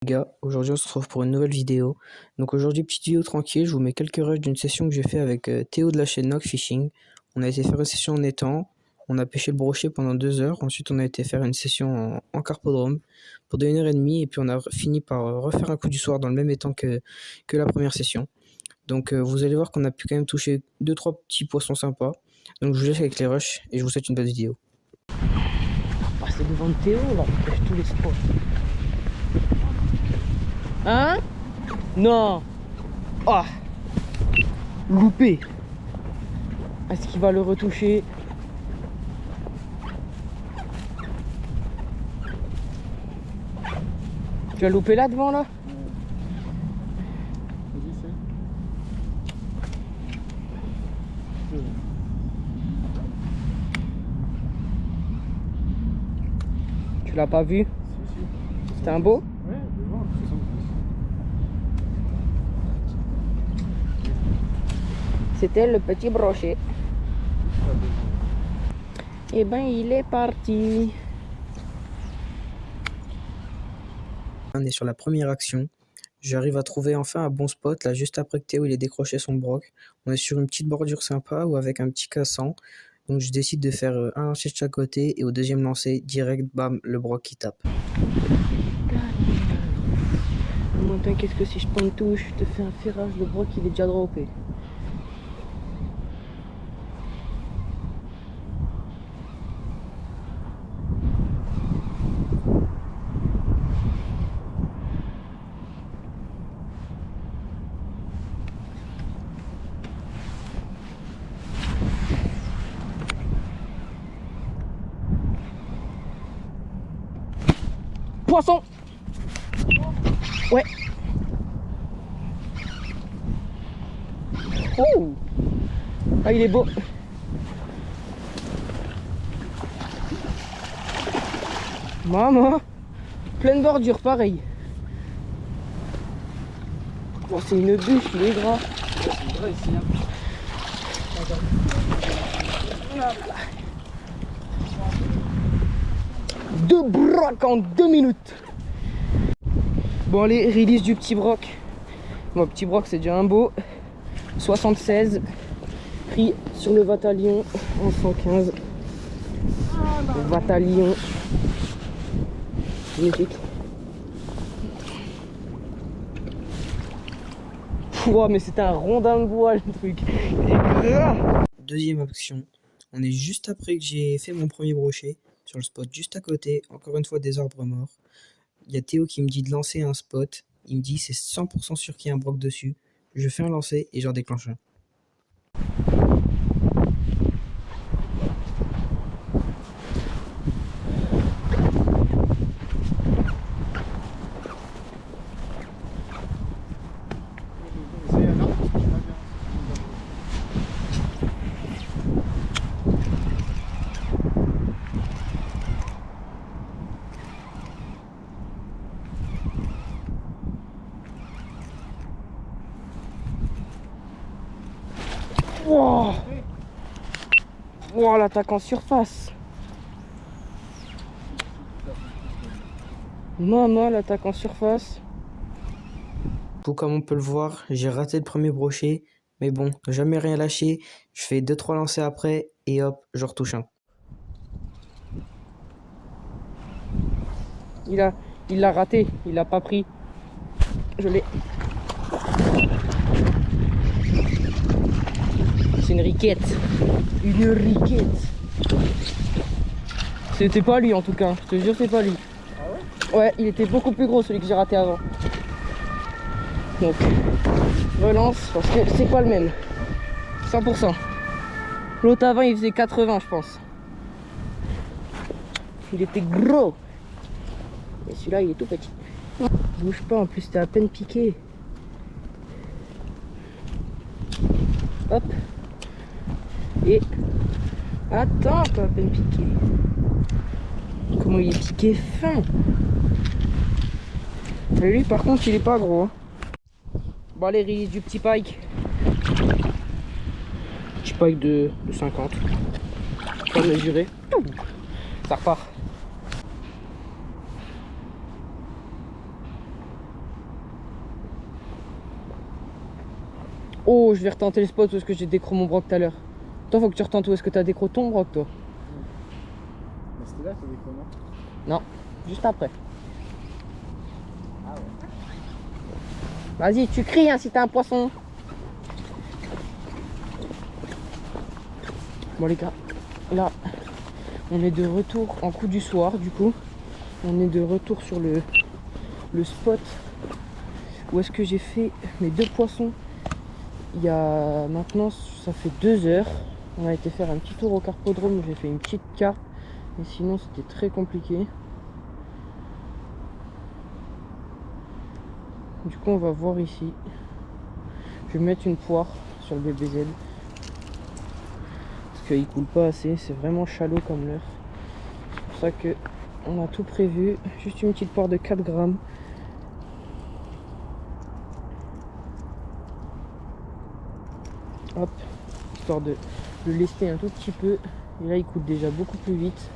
Les gars, aujourd'hui on se retrouve pour une nouvelle vidéo. Donc aujourd'hui, petite vidéo tranquille, je vous mets quelques rushs d'une session que j'ai fait avec Théo de la chaîne Knock Fishing. On a été faire une session en étang, on a pêché le brochet pendant 2 heures, ensuite on a été faire une session en carpodrome pour 1 h 30 et puis on a fini par refaire un coup du soir dans le même étang que la première session. Donc vous allez voir qu'on a pu quand même toucher 2-3 petits poissons sympas. Donc je vous laisse avec les rushs et je vous souhaite une belle vidéo. C'est devant Théo là, il pêche tous les spots. Hein? Non. Ah, loupé. Est-ce qu'il va le retoucher? Tu as loupé là devant là? Tu l'as pas vu? C'était un beau? Ouais, devant, 70. C'était le petit brochet. Et ben il est parti. On est sur la première action. J'arrive à trouver enfin un bon spot, là juste après que Théo il ait décroché son broc. On est sur une petite bordure sympa ou avec un petit cassant. Donc je décide de faire un lancer de chaque côté et au deuxième lancer, direct, bam, le broc qui tape. Moi t'inquiète que si je prends une touche, je te fais un ferrage, le broc il est déjà droppé. Poisson! Ouais! Oh! Ah, il est beau! Maman! Pleine bordure, pareil. Oh, c'est une bûche, il est gras. C'est vrai ici. Hein. Deux brocs en 2 minutes. Bon allez, release du petit broc. Bon, petit broc c'est déjà un beau. 76. Pris sur le Vatalion en 115. Le Vatalion. Magnifique. Pouah, mais c'était un rondin de bois le truc. Il est gras. Deuxième action, on est juste après que j'ai fait mon premier brochet, sur le spot juste à côté, encore une fois des arbres morts. Il y a Théo qui me dit de lancer un spot, il me dit c'est 100% sûr qu'il y a un broc dessus. Je fais un lancer et j'en déclenche un. C'est un arbre, parce que je vois bien. Wow. Wow, l'attaque en surface. Maman, l'attaque en surface. Tout comme on peut le voir, j'ai raté le premier brochet, mais bon, jamais rien lâché. Je fais 2-3 lancers après et hop, je retouche un. Il l'a raté, il l'a pas pris. Je l'ai. C'est une riquette. Une riquette. C'était pas lui en tout cas, je te jure c'est pas lui. Ah ouais? Ouais, il était beaucoup plus gros celui que j'ai raté avant. Donc, relance parce que c'est pas le même. 100%. L'autre avant il faisait 80 je pense. Il était gros. Et celui-là il est tout petit. Bouge pas, en plus t'es à peine piqué. Hop. Et attends, t'es à peine piqué. Comment il est piqué fin. Et lui par contre il est pas gros. Hein. Bon allez, release du petit pike. Petit pike de 50. Pas mesuré. Ça repart. Oh, je vais retenter le spot où est-ce que j'ai décro mon broc tout à l'heure. Toi, faut que tu retentes où est-ce que t'as décro ton broc, toi. Mais c'était là, t'as dit comment? Non, juste après. Ah ouais. Vas-y, tu cries hein, si t'as un poisson. Bon les gars, là, on est de retour en coup du soir, du coup. On est de retour sur le spot où est-ce que j'ai fait mes 2 poissons. Il y a maintenant, ça fait 2 heures. On a été faire un petit tour au carpodrome où j'ai fait une petite carpe. Et sinon, c'était très compliqué. Du coup, on va voir ici. Je vais mettre une poire sur le BBZ. Parce qu'il coule pas assez. C'est vraiment chalot comme l'heure. C'est pour ça que on a tout prévu. Juste une petite poire de 4 grammes. Hop. Histoire de le lester un tout petit peu. Et là, il coule déjà beaucoup plus vite.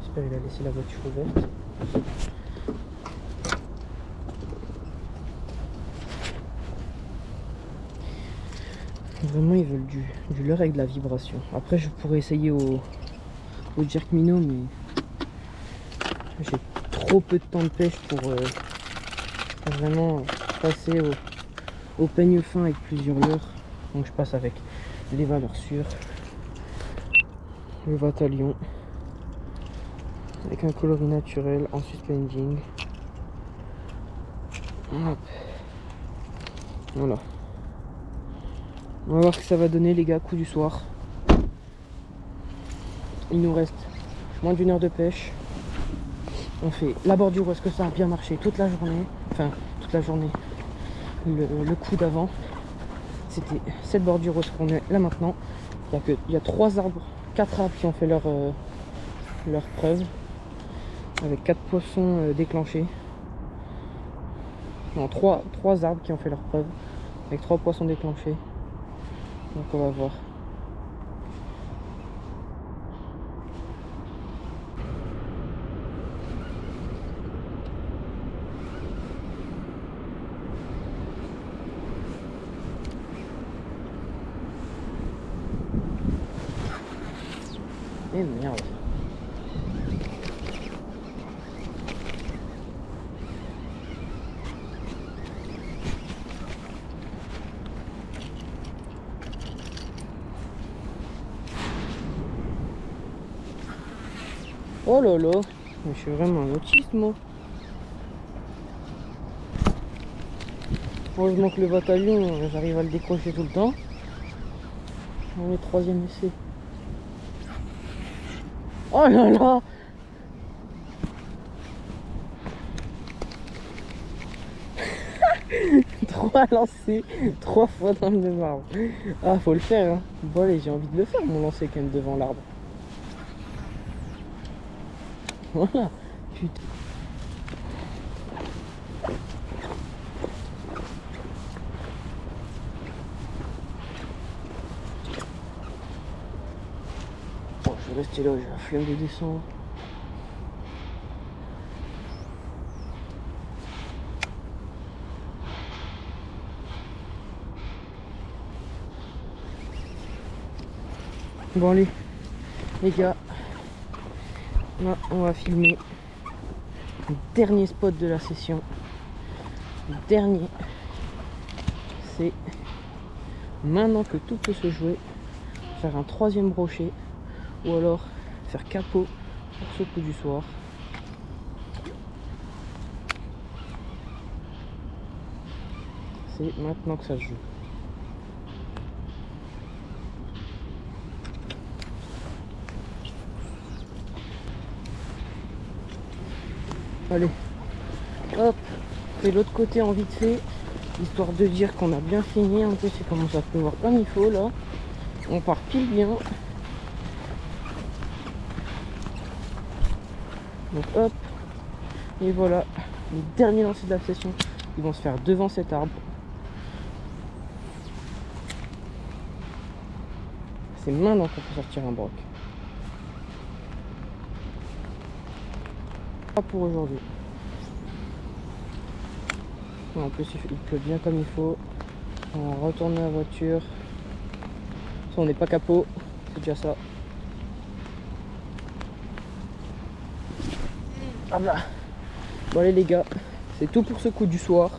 J'espère qu'il a laissé la voiture ouverte. Vraiment, ils veulent du leurre avec de la vibration. Après, je pourrais essayer au jerk minnow, mais j'ai trop peu de temps de pêche pour vraiment passer au peigne fin avec plusieurs leurres. Donc, je passe avec les valeurs sûres, le Vatalion, avec un coloris naturel en suspending. Hop. Voilà. On va voir ce que ça va donner les gars, coup du soir. Il nous reste moins d'1 heure de pêche. On fait la bordure où est-ce que ça a bien marché toute la journée. Enfin, toute la journée. Le coup d'avant. C'était cette bordure où est-ce qu'on est là maintenant. Il y a 3 arbres, 4 arbres qui ont fait leur preuve. Avec 4 poissons déclenchés. Non, 3 arbres qui ont fait leur preuve. Avec 3 poissons déclenchés. Donc on va voir. Et merde. Oh là là, mais je suis vraiment un autiste moi. Heureusement que le Vatalion, j'arrive à le décrocher tout le temps. On est 3e essai. Oh là là. Trois lancés, 3 fois dans le même arbre. Ah, faut le faire, hein. Bon, allez, j'ai envie de le faire, mon lancer quand même devant l'arbre. Voilà, putain. Bon, je vais rester là, j'ai la flemme de descendre. Bon allez, les gars, là on va filmer le dernier spot de la session. Le dernier, c'est maintenant que tout peut se jouer, faire un 3e brochet ou alors faire capot pour ce coup du soir. C'est maintenant que ça se joue. Allez, hop, on fait l'autre côté en vite fait, histoire de dire qu'on a bien fini. En plus, il commence à pleuvoir comme il faut là. On part pile bien. Donc hop, et voilà, les derniers lancers de la session, ils vont se faire devant cet arbre. C'est maintenant qu'on peut sortir un broc. Pas pour aujourd'hui. Ouais, en plus il pleut bien comme il faut. On va retourner la voiture. Ça, on n'est pas capot, c'est déjà ça. Ah bah. Bon allez les gars, c'est tout pour ce coup du soir.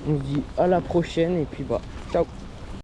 On se dit à la prochaine et puis bah ciao.